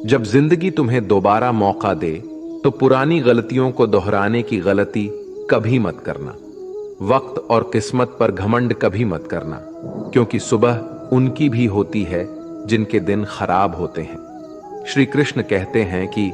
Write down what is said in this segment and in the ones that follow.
जब जिंदगी तुम्हें दोबारा मौका दे तो पुरानी गलतियों को दोहराने की गलती कभी मत करना। वक्त और किस्मत पर घमंड कभी मत करना, क्योंकि सुबह उनकी भी होती है जिनके दिन खराब होते हैं। श्री कृष्ण कहते हैं कि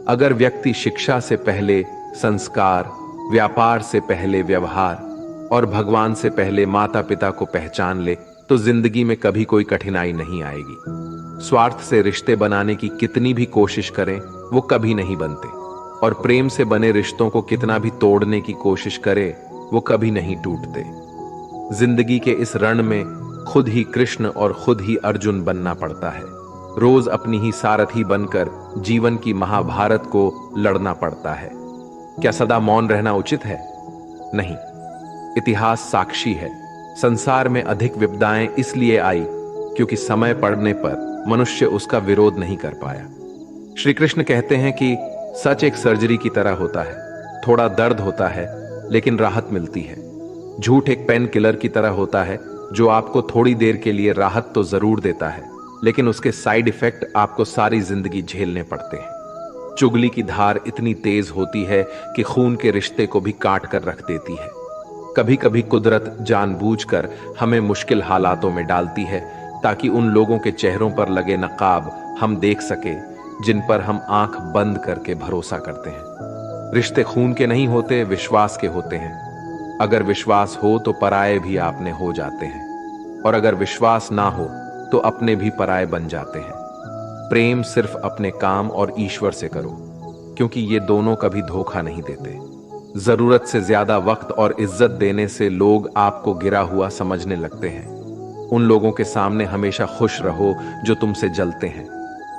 अगर व्यक्ति शिक्षा से पहले संस्कार, व्यापार से पहले व्यवहार और भगवान से पहले माता पिता को पहचान ले तो जिंदगी में कभी कोई कठिनाई नहीं आएगी। स्वार्थ से रिश्ते बनाने की कितनी भी कोशिश करें वो कभी नहीं बनते, और प्रेम से बने रिश्तों को कितना भी तोड़ने की कोशिश करे वो कभी नहीं टूटते। जिंदगी के इस रण में खुद ही कृष्ण और खुद ही अर्जुन बनना पड़ता है। रोज अपनी ही सारथी बनकर जीवन की महाभारत को लड़ना पड़ता है। क्या सदा मौन रहना उचित है? नहीं। इतिहास साक्षी है, संसार में अधिक विपदाएं इसलिए आई क्योंकि समय पड़ने पर मनुष्य उसका विरोध नहीं कर पाया। श्री कृष्ण कहते हैं कि सच एक सर्जरी की तरह होता है, थोड़ा दर्द होता है लेकिन राहत मिलती है। झूठ एक पेन किलर की तरह होता है जो आपको थोड़ी देर के लिए राहत तो जरूर देता है, लेकिन उसके साइड इफेक्ट आपको सारी जिंदगी झेलने पड़ते हैं। चुगली की धार इतनी तेज होती है कि खून के रिश्ते को भी काट कर रख देती है। कभी कभी कुदरत जानबूझकर हमें मुश्किल हालातों में डालती है ताकि उन लोगों के चेहरों पर लगे नकाब हम देख सके जिन पर हम आंख बंद करके भरोसा करते हैं। रिश्ते खून के नहीं होते, विश्वास के होते हैं। अगर विश्वास हो तो पराये भी आपने हो जाते हैं, और अगर विश्वास ना हो तो अपने भी पराये बन जाते हैं। प्रेम सिर्फ अपने काम और ईश्वर से करो, क्योंकि ये दोनों कभी धोखा नहीं देते। जरूरत से ज्यादा वक्त और इज्जत देने से लोग आपको गिरा हुआ समझने लगते हैं। उन लोगों के सामने हमेशा खुश रहो जो तुमसे जलते हैं।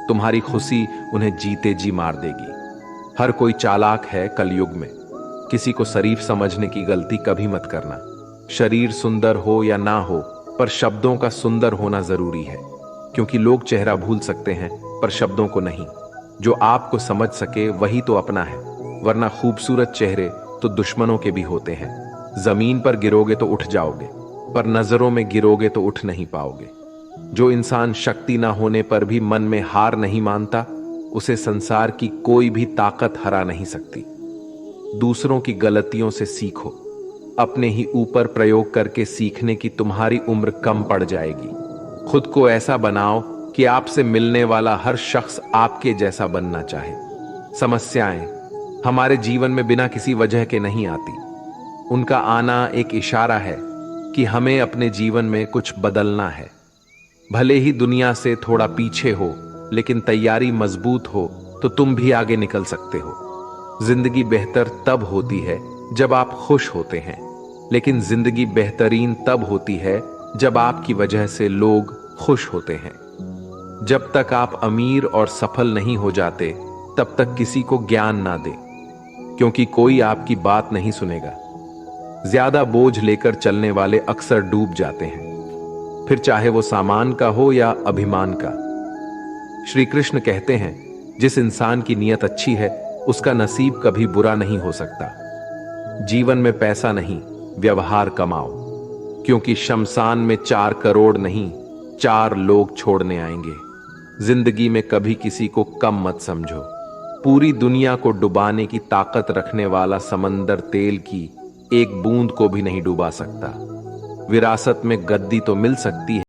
तुम्हारी खुशी उन्हें जीते जी मार देगी। हर कोई चालाक है कलयुग में। किसी को शरीफ समझने की गलती कभी मत करना। शरीर सुंदर हो या ना हो, पर शब्दों का सुंदर होना जरूरी है, क्योंकि लोग चेहरा भूल सकते हैं पर शब्दों को नहीं। जो आपको समझ सके वही तो अपना है, वरना खूबसूरत चेहरे तो दुश्मनों के भी होते हैं। जमीन पर गिरोगे तो उठ जाओगे, पर नजरों में गिरोगे तो उठ नहीं पाओगे। जो इंसान शक्ति ना होने पर भी मन में हार नहीं मानता, उसे संसार की कोई भी ताकत हरा नहीं सकती। दूसरों की गलतियों से सीखो, अपने ही ऊपर प्रयोग करके सीखने की तुम्हारी उम्र कम पड़ जाएगी। खुद को ऐसा बनाओ कि आपसे मिलने वाला हर शख्स आपके जैसा बनना चाहे। समस्याएं हमारे जीवन में बिना किसी वजह के नहीं आती। उनका आना एक इशारा है कि हमें अपने जीवन में कुछ बदलना है। भले ही दुनिया से थोड़ा पीछे हो, लेकिन तैयारी मजबूत हो तो तुम भी आगे निकल सकते हो। जिंदगी बेहतर तब होती है जब आप खुश होते हैं, लेकिन जिंदगी बेहतरीन तब होती है जब आपकी वजह से लोग खुश होते हैं। जब तक आप अमीर और सफल नहीं हो जाते तब तक किसी को ज्ञान ना दें, क्योंकि कोई आपकी बात नहीं सुनेगा। ज्यादा बोझ लेकर चलने वाले अक्सर डूब जाते हैं, फिर चाहे वो सामान का हो या अभिमान का। श्री कृष्ण कहते हैं जिस इंसान की नीयत अच्छी है उसका नसीब कभी बुरा नहीं हो सकता। जीवन में पैसा नहीं, व्यवहार कमाओ, क्योंकि शमशान में 4 करोड़ नहीं 4 लोग छोड़ने आएंगे। जिंदगी में कभी किसी को कम मत समझो। पूरी दुनिया को डुबाने की ताकत रखने वाला समंदर तेल की एक बूंद को भी नहीं डुबा सकता। विरासत में गद्दी तो मिल सकती है,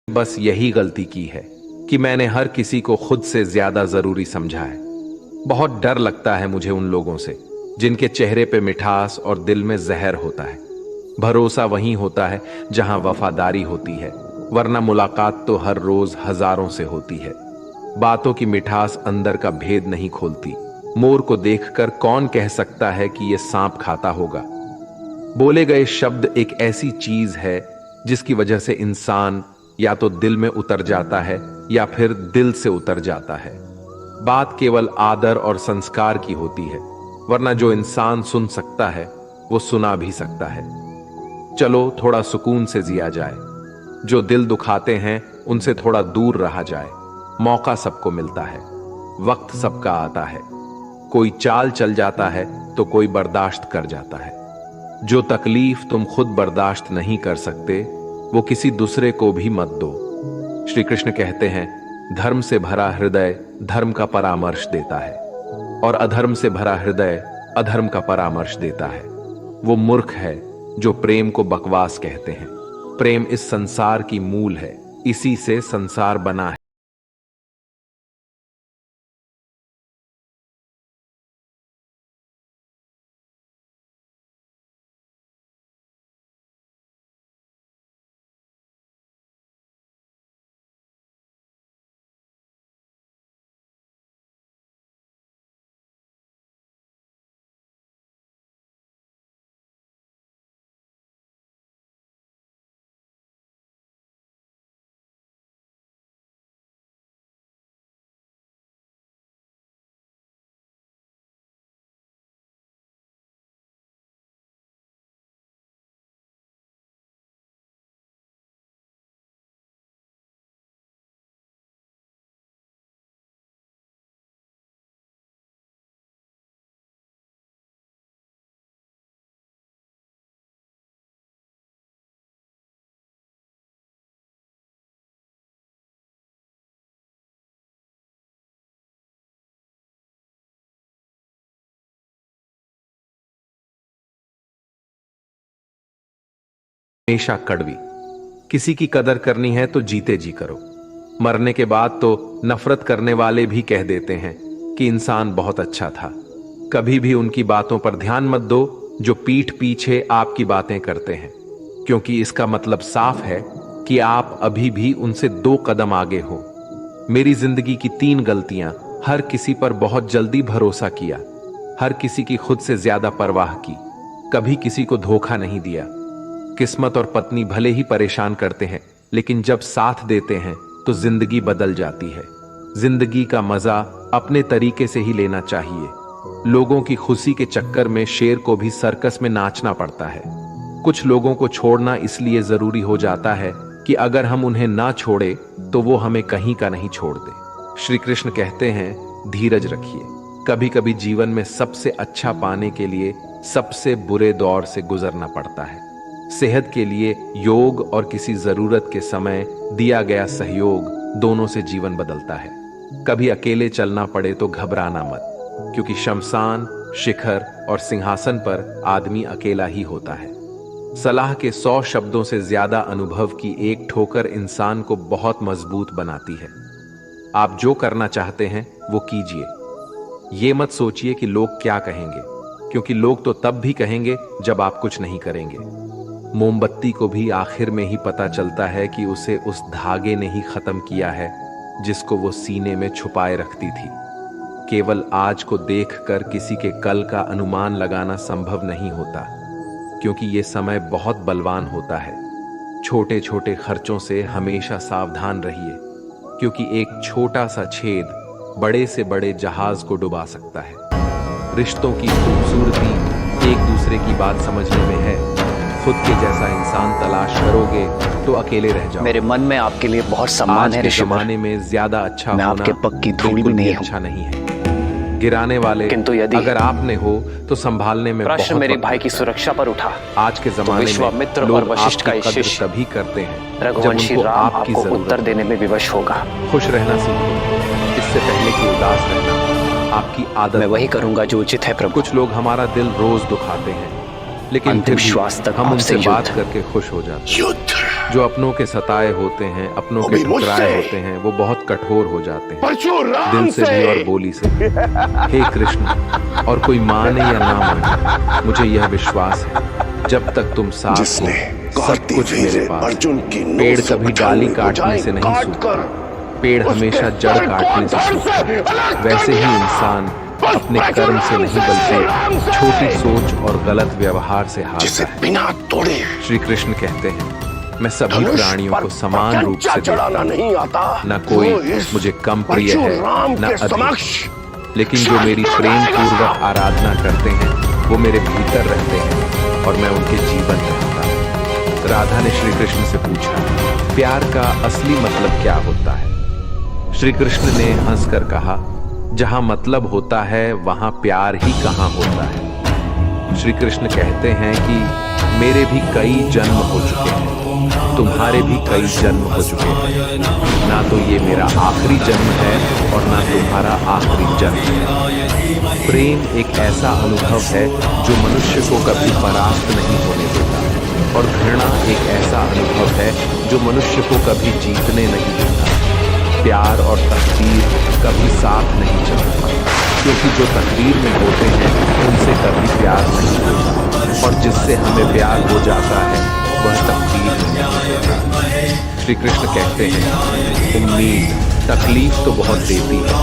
बस यही गलती की है कि मैंने हर किसी को खुद से ज्यादा जरूरी समझा है। बहुत डर लगता है मुझे उन लोगों से जिनके चेहरे पे मिठास और दिल में जहर होता है। भरोसा वहीं होता है जहां वफादारी होती है, वरना मुलाकात तो हर रोज हजारों से होती है। बातों की मिठास अंदर का भेद नहीं खोलती। मोर को देखकर कौन कह सकता है कि यह सांप खाता होगा। बोले गए शब्द एक ऐसी चीज है जिसकी वजह से इंसान या तो दिल में उतर जाता है या फिर दिल से उतर जाता है। बात केवल आदर और संस्कार की होती है, वरना जो इंसान सुन सकता है वो सुना भी सकता है। चलो थोड़ा सुकून से जिया जाए। जो दिल दुखाते हैं उनसे थोड़ा दूर रहा जाए। मौका सबको मिलता है, वक्त सबका आता है। कोई चाल चल जाता है तो कोई बर्दाश्त कर जाता है। जो तकलीफ तुम खुद बर्दाश्त नहीं कर सकते वो किसी दूसरे को भी मत दो। श्री कृष्ण कहते हैं, धर्म से भरा हृदय धर्म का परामर्श देता है और अधर्म से भरा हृदय अधर्म का परामर्श देता है। वो मूर्ख है जो प्रेम को बकवास कहते हैं। प्रेम इस संसार की मूल है, इसी से संसार बना है। हमेशा कड़वी। किसी की कदर करनी है तो जीते जी करो। मरने के बाद तो नफरत करने वाले भी कह देते हैं कि इंसान बहुत अच्छा था। कभी भी उनकी बातों पर ध्यान मत दो जो पीठ पीछे आपकी बातें करते हैं, क्योंकि इसका मतलब साफ है कि आप अभी भी उनसे 2 कदम आगे हो। मेरी जिंदगी की 3 गलतियां: हर किसी पर बहुत जल्दी भरोसा किया, हर किसी की खुद से ज्यादा परवाह की, कभी किसी को धोखा नहीं दिया। किस्मत और पत्नी भले ही परेशान करते हैं, लेकिन जब साथ देते हैं तो जिंदगी बदल जाती है। जिंदगी का मजा अपने तरीके से ही लेना चाहिए। लोगों की खुशी के चक्कर में शेर को भी सर्कस में नाचना पड़ता है। कुछ लोगों को छोड़ना इसलिए जरूरी हो जाता है कि अगर हम उन्हें ना छोड़े तो वो हमें कहीं का नहीं छोड़ दे। श्री कृष्ण कहते हैं, धीरज रखिए। कभी कभी जीवन में सबसे अच्छा पाने के लिए सबसे बुरे दौर से गुजरना पड़ता है। सेहत के लिए योग और किसी जरूरत के समय दिया गया सहयोग दोनों से जीवन बदलता है। कभी अकेले चलना पड़े तो घबराना मत, क्योंकि शमशान, शिखर और सिंहासन पर आदमी अकेला ही होता है। सलाह के 100 शब्दों से ज्यादा अनुभव की एक ठोकर इंसान को बहुत मजबूत बनाती है। आप जो करना चाहते हैं वो कीजिए। ये मत सोचिए कि लोग क्या कहेंगे, क्योंकि लोग तो तब भी कहेंगे जब आप कुछ नहीं करेंगे। मोमबत्ती को भी आखिर में ही पता चलता है कि उसे उस धागे ने ही खत्म किया है जिसको वो सीने में छुपाए रखती थी। केवल आज को देखकर किसी के कल का अनुमान लगाना संभव नहीं होता, क्योंकि ये समय बहुत बलवान होता है। छोटे छोटे खर्चों से हमेशा सावधान रहिए, क्योंकि एक छोटा सा छेद बड़े से बड़े जहाज को डुबा सकता है। रिश्तों की खूबसूरती एक दूसरे की बात समझने में है। खुद के जैसा इंसान तलाश करोगे तो अकेले रह जाओ। मेरे मन में आपके लिए बहुत सम्मान है। जमाने में ज्यादा अच्छा मैं होना आपके पग की धूल भी नहीं अच्छा नहीं है। गिराने वाले किंतु यदि अगर आपने हो तो संभालने में प्रश्न बहुत मेरे भाई की सुरक्षा पर उठा। आज के जमाने में विश्वामित्र और वशिष्ठ का कद्र शिष्य तभी करते हैं रघुवंशी जब उनको राम आपकी आपको जरूरत उत्तर देने में विवश होगा। खुश रहना सीखो, इससे पहले कि उदास रहना आपकी आदत। मैं वही करूंगा जो उचित है प्रभु। कुछ लोग हमारा दिल रोज दुखाते हैं, लेकिन अंतिम श्वास तक हम आपसे उनसे बात युद्ध। करके खुश हो जाते हैं। युद्ध जो अपनों के सताए होते हैं, अपनों के ठुकराए होते हैं, वो बहुत कठोर हो जाते हैं, दिल से भी और बोली से। हे कृष्ण, और कोई माने या ना माने, मुझे यह विश्वास है जब तक तुम साथ हो सब कुछ मेरे पास है। पेड़ कभी डाली काटने से नहीं सूखता, पेड़ हमेशा जड़ काटने से सूखता है। वैसे ही इंसान अपने कर्म से नहीं बल्कि छोटी सोच और गलत व्यवहार से हारता है। बिना तोड़े श्री कृष्ण कहते हैं, मैं सभी प्राणियों को समान रूप से देखता हूं, न कोई मुझे कम प्रिय है न अधिक, लेकिन जो मेरी प्रेम पूर्वक आराधना करते हैं वो मेरे भीतर रहते हैं और मैं उनके जीवन में होता हूं। राधा ने श्री कृष्ण से पूछा, प्यार का असली मतलब क्या होता है? श्री कृष्ण ने हंसकर कहा, जहां मतलब होता है वहां प्यार ही कहां होता है। श्री कृष्ण कहते हैं कि मेरे भी कई जन्म हो चुके हैं, तुम्हारे भी कई जन्म हो चुके हैं, ना तो ये मेरा आखिरी जन्म है और ना तुम्हारा आखिरी जन्म है। प्रेम एक ऐसा अनुभव है जो मनुष्य को कभी परास्त नहीं होने देता, और घृणा एक ऐसा अनुभव है जो मनुष्य को कभी जीतने नहीं देता। प्यार और तकदीर कभी साथ नहीं चलता, क्योंकि जो तकदीर में होते हैं उनसे कभी प्यार नहीं होता, और जिससे हमें प्यार हो जाता है वह तकदीर नहीं होता। श्री कृष्ण कहते हैं, उम्मीद तकलीफ तो बहुत देती है,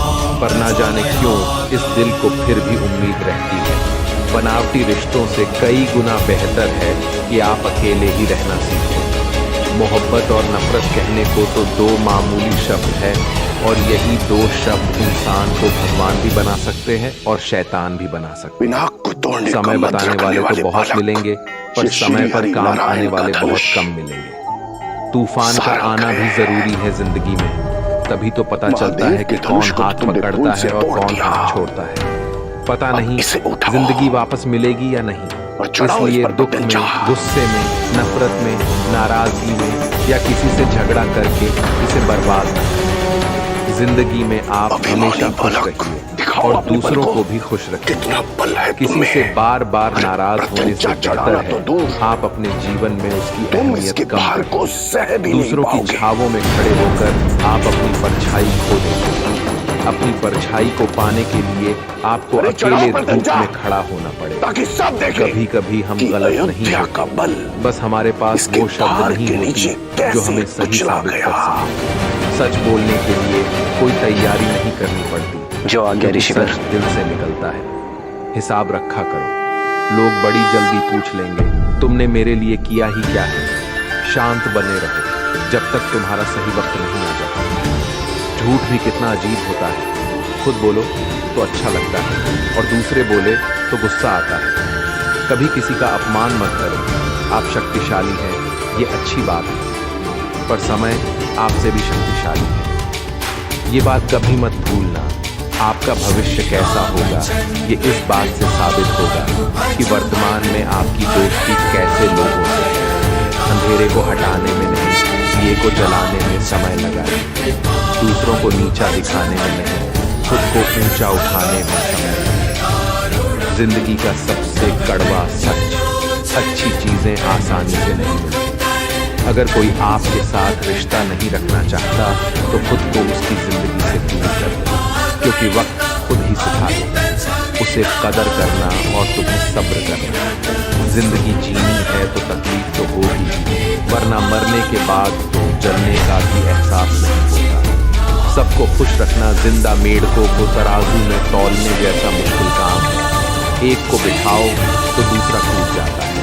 पर ना जाने क्यों इस दिल को फिर भी उम्मीद रहती है। बनावटी रिश्तों से कई गुना बेहतर है कि आप अकेले ही रहना सीखें। मोहब्बत और नफरत कहने को तो दो मामूली शब्द है, और यही दो शब्द इंसान को भगवान भी बना सकते हैं और शैतान भी बना सकते हैं। समय बताने वाले तो बहुत मिलेंगे, पर समय पर काम आने वाले बहुत कम मिलेंगे। तूफान का आना भी जरूरी है जिंदगी में, तभी तो पता चलता है कि कौन हाथ पकड़ता है और कौन हाथ छोड़ता है। पता नहीं जिंदगी वापस मिलेगी या नहीं, इसलिए दुख में, गुस्से में, नफरत में, नाराजगी में या किसी से झगड़ा करके इसे बर्बाद न करें। जिंदगी में आप हमेशा खुश रखिए और दूसरों को भी खुश रखिए। किसी से बार बार नाराज होने से बेहतर है आप अपने जीवन में उसकी अहमियत कम करें। दूसरों की छावों में खड़े होकर आप अपनी परछाई खो देंगे। अपनी परछाई को पाने के लिए आपको अकेले धूप में खड़ा होना पड़ेगा। कभी कभी हम गलत नहीं होते, बस हमारे पास वो शब्द नहीं होती जो हमें सही साबित कर सके। सच बोलने के लिए कोई तैयारी नहीं करनी पड़ती, जो आज्ञा ऋषिवर। सच दिल से निकलता है। हिसाब रखा करो, लोग बड़ी जल्दी पूछ लेंगे तुमने मेरे लिए किया ही क्या है। शांत बने रहो जब तक तुम्हारा सही वक्त नहीं आ जाता। झूठ भी कितना अजीब होता है, खुद बोलो तो अच्छा लगता है और दूसरे बोले तो गुस्सा आता है। कभी किसी का अपमान मत करो, आप शक्तिशाली हैं ये अच्छी बात है, पर समय आपसे भी शक्तिशाली है। ये बात कभी मत भूलना, आपका भविष्य कैसा होगा ये इस बात से साबित होगा कि वर्तमान में आपकी दोस्ती कैसे लोगों से है। अंधेरे को हटाने में नहीं, दिए को जलाने में समय लगाए। दूसरों को नीचा दिखाने में नहीं, खुद को ऊंचा उठाने में समय लगाए। जिंदगी का सबसे कड़वा सच, अच्छी चीजें आसानी से नहीं मिलती। अगर कोई आपके साथ रिश्ता नहीं रखना चाहता तो खुद को उसकी जिंदगी से दूर कर दो, क्योंकि वक्त खुद ही सिखा देगा उसे कदर करना और तुम्हें सब्र करना। जिंदगी जीनी है तो तकलीफ तो होगी, वरना मरने के बाद तो जलने का भी एहसास नहीं होता। सबको खुश रखना जिंदा मेढकों को तराजू में तौलने जैसा मुश्किल काम है। एक को बिठाओ तो दूसरा टूट जाता है।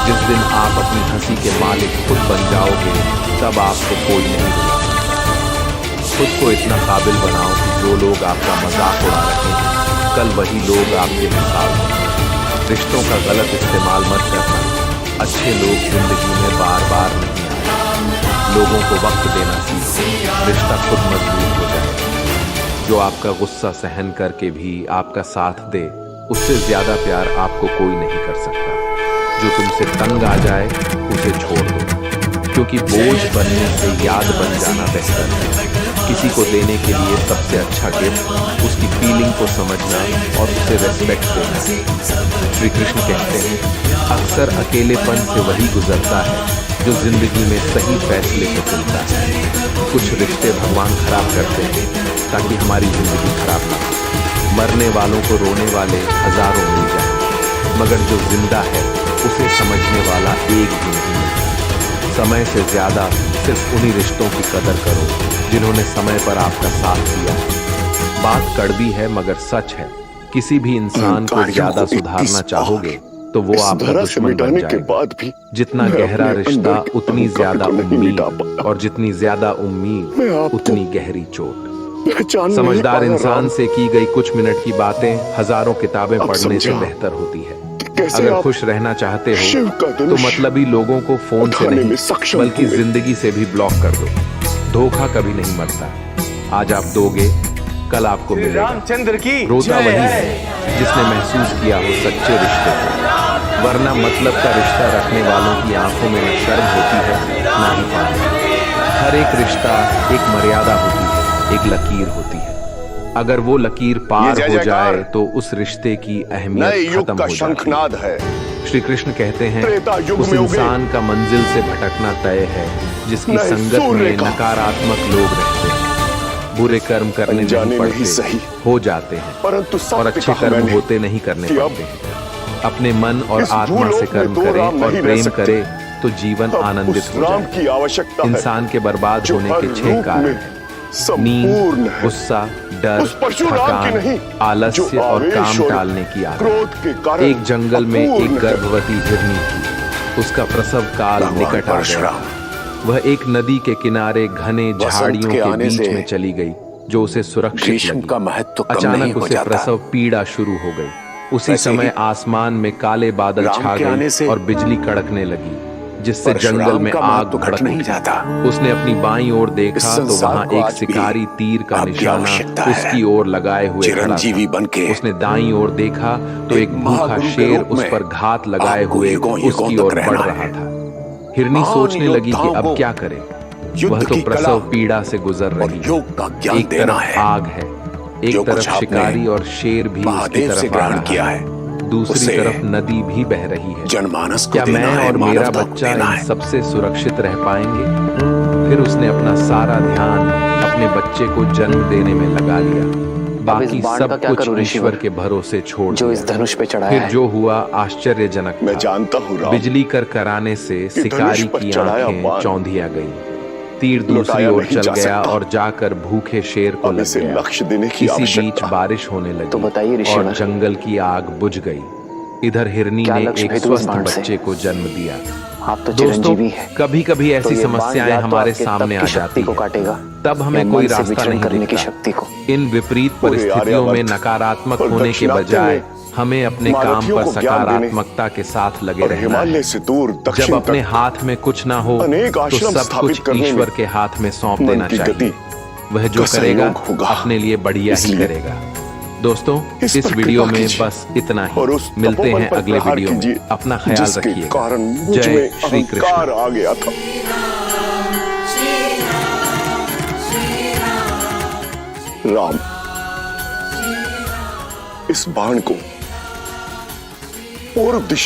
जिस दिन आप अपनी हंसी के मालिक खुद बन जाओगे तब आपको कोई नहीं बुला सकता। खुद को इतना काबिल बनाओ कि जो लोग आपका मजाक उड़ा रहे हैं कल वही लोग आपके मिसाल हैं। रिश्तों का गलत इस्तेमाल मत करना, अच्छे लोग जिंदगी में बार बार नहीं आते। लोगों को वक्त देना सीखो, रिश्ता खुद मजबूत हो जाए। जो आपका गुस्सा सहन करके भी आपका साथ दे, उससे ज्यादा प्यार आपको कोई नहीं कर सकता। जो तुमसे तंग आ जाए उसे छोड़ दो, क्योंकि बोझ बनने से याद बन जाना बेहतर है। किसी को देने के लिए सबसे अच्छा गिफ्ट उसकी फीलिंग को समझना और उसे रेस्पेक्ट देना। श्री कृष्ण कहते हैं अक्सर अकेलेपन से वही गुजरता है जो जिंदगी में सही फैसले को चुनता है। कुछ रिश्ते भगवान खराब करते हैं ताकि हमारी जिंदगी खराब ना हो। मरने वालों को रोने वाले हजारों मिल जाए, मगर जो जिंदा है उसे समझने वाला एक भी नहीं मिलता। समय से ज्यादा सिर्फ उन्हीं रिश्तों की कदर करो जिन्होंने समय पर आपका साथ दिया। बात कड़वी है मगर सच है, किसी भी इंसान को ज्यादा सुधारना चाहोगे तो वो आपका दुश्मन बन जाएगा। जितना गहरा रिश्ता उतनी ज्यादा उम्मीद, और जितनी ज्यादा उम्मीद उतनी गहरी चोट। समझदार इंसान से की गई कुछ मिनट की बातें हजारों किताबें पढ़ने से बेहतर होती है। अगर खुश रहना चाहते हो तो मतलबी लोगों को फोन से नहीं बल्कि जिंदगी से भी ब्लॉक कर दो। धोखा कभी नहीं मरता, आज आप दोगे कल आपको मिलेगा। रामचंद्र की रोता वही है जिसने महसूस किया हो सच्चे रिश्ते को, वरना मतलब का रिश्ता रखने वालों की आंखों में न शर्म होती है ना ही पानी। हर एक रिश्ता एक मर्यादा होती है, एक लकीर होती है। अगर वो लकीर पार हो जाए तो उस रिश्ते की अहमियत खत्म हो जाती है। श्री कृष्ण कहते हैं उस इंसान का मंजिल से भटकना तय है जिसकी संगत में नकारात्मक लोग रहते हैं। बुरे कर्म करने नहीं पड़ते, हो जाते हैं, और अच्छे कर्म होते नहीं करने पड़ते हैं। अपने मन और आत्मा से कर्म करें और प्रेम करें तो जीवन आनंदित हो जाए। इंसान के बर्बाद होने के 6 कारण हैं: नींद, गुस्सा, डर, थकान, आलस्य और काम टालने की आदत। एक जंगल में एक गर्भवती हिरनी थी, उसका प्रसव काल निकट आ गया। वह एक नदी के किनारे घने झाड़ियों के बीच में चली गई जो उसे सुरक्षित लगी। अचानक उसे प्रसव पीड़ा शुरू हो गई। उसी समय आसमान में काले बादल छा गए और बिजली कड़कने लगी जिससे जंगल में आग भड़क नहीं जाता। उसने अपनी बाईं ओर देखा तो वहां एक शिकारी तीर का निशाना उसकी ओर लगाए हुए खड़ा था। उसने दाईं ओर देखा तो एक भूखा शेर उस पर घात लगाए हुए उसकी ओर बढ़ रहा था। हिरनी सोचने लगी कि अब क्या करे। वह तो प्रसव पीड़ा से गुजर रही है। एक तरफ आग है, एक तरफ शिकारी और शेर भी उसकी तरफ आ रहा है, दूसरी तरफ नदी भी बह रही है। क्या मैं और मेरा बच्चा इन सबसे सुरक्षित रह पाएंगे? फिर उसने अपना सारा ध्यान अपने बच्चे को जन्म देने में लगा लिया। बाकी सब कुछ ईश्वर के भरोसे छोड़ जो इस धनुष पे चढ़ाया फिर जो हुआ आश्चर्यजनक था। मैं जानता हूँ राम, बिजली कराने से शिकारी की आंखें चौंधिया गई। तीर दूसरी ओर चल गया और जाकर भूखे शेर को लग गया। लक्ष्य देने की इसी बीच बारिश होने लगी तो बताइए और जंगल की आग बुझ गई। इधर हिरनी ने एक स्वस्थ बच्चे को जन्म दिया। आप तो दोस्तों, चिरंजीवी हैं। कभी कभी ऐसी तो ये समस्याएं बाण या तो हमारे आपके सामने तप आ की जाती शक्ति को हैं, काटेगा, तब हमें या कोई मन से रास्ता विचरण नहीं करने की दिखता। शक्ति को। इन विपरीत परिस्थितियों में नकारात्मक होने के बजाय हमें अपने काम पर सकारात्मकता के साथ लगे रहना है। जब अपने हाथ में कुछ ना हो तो सब कुछ ईश्वर के हाथ में सौंप देना चाहिए। वह जो करेगा अपने लिए बढ़िया ही करेगा। दोस्तों, इस वीडियो में बस इतना ही। मिलते हैं अगले वीडियो में। अपना ख्याल रखिएगा। जय श्री कृष्ण। आ गया था। राम, इस बाण को पूर्व दिशा